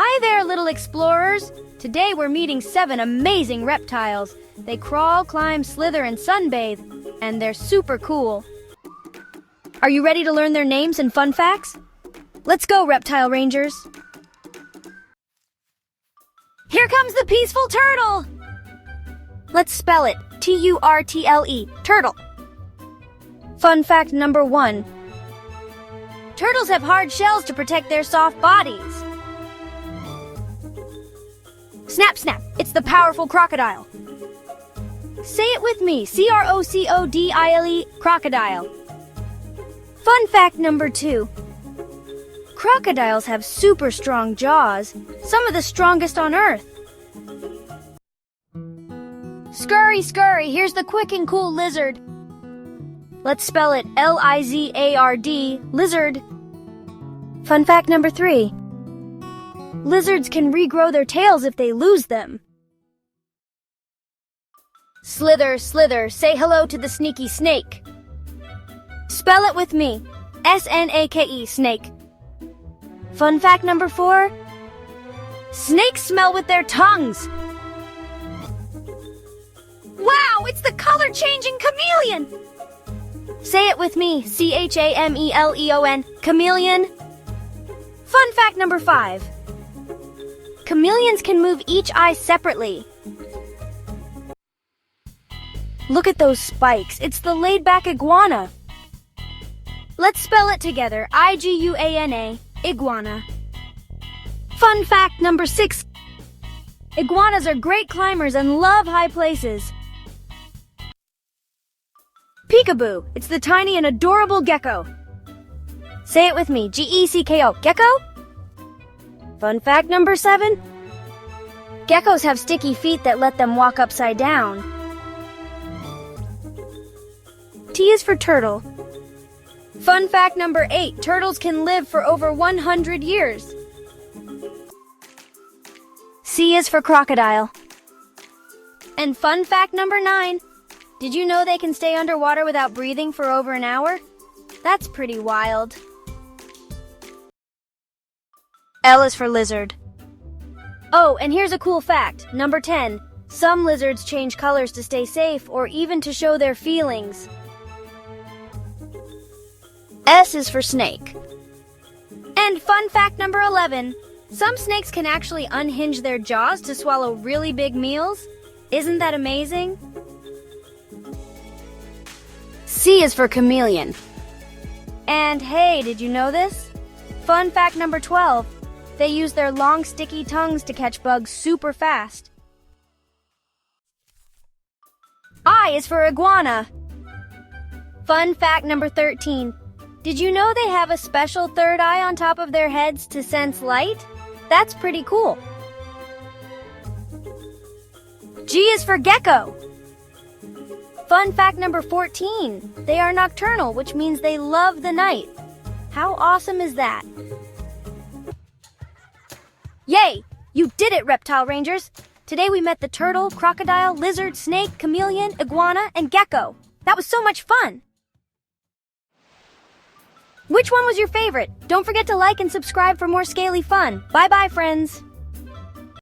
Hi there, little explorers! Today we're meeting 7 amazing reptiles. They crawl, climb, slither, and sunbathe, and they're super cool. Are you ready to learn their names and fun facts? Let's go, Reptile Rangers! Here comes the peaceful turtle! Let's spell it. T-U-R-T-L-E, turtle. Fun fact number 1. Turtles have hard shells to protect their soft bodies. Snap, snap, it's the powerful crocodile. Say it with me, C-R-O-C-O-D-I-L-E, crocodile. Fun fact number 2. Crocodiles have super strong jaws, some of the strongest on Earth. Scurry, scurry, here's the quick and cool lizard. Let's spell it L-I-Z-A-R-D, lizard. Fun fact number 3. Lizards can regrow their tails if they lose them. Slither, slither, say hello to the sneaky snake. Spell it with me, S-N-A-K-E, snake. Fun fact number 4. Snakes smell with their tongues. Wow, it's the color-changing chameleon! Say it with me, C-H-A-M-E-L-E-O-N, chameleon. Fun fact number 5. Chameleons can move each eye separately. Look at those spikes, it's the laid-back iguana. Let's spell it together, I-G-U-A-N-A, iguana. Fun fact number 6. Iguanas are great climbers and love high places. Peekaboo, it's the tiny and adorable gecko. Say it with me, G-E-C-K-O, gecko? Fun fact number 7. Geckos have sticky feet that let them walk upside down. T is for turtle. Fun fact number 8. Turtles can live for over 100 years. C is for crocodile. And fun fact number 9. Did you know they can stay underwater without breathing for over an hour? That's pretty wild. L is for lizard. Oh, and here's a cool fact. Number 10. Some lizards change colors to stay safe or even to show their feelings. S is for snake. And fun fact number 11. Some snakes can actually unhinge their jaws to swallow really big meals. Isn't that amazing? C is for chameleon. And hey, did you know this? Fun fact number 12. They use their long, sticky tongues to catch bugs super fast. I is for iguana. Fun fact number 13. Did you know they have a special third eye on top of their heads to sense light? That's pretty cool. G is for gecko. Fun fact number 14. They are nocturnal, which means they love the night. How awesome is that? Yay! You did it, Reptile Rangers! Today we met the turtle, crocodile, lizard, snake, chameleon, iguana, and gecko. That was so much fun! Which one was your favorite? Don't forget to like and subscribe for more scaly fun. Bye-bye, friends!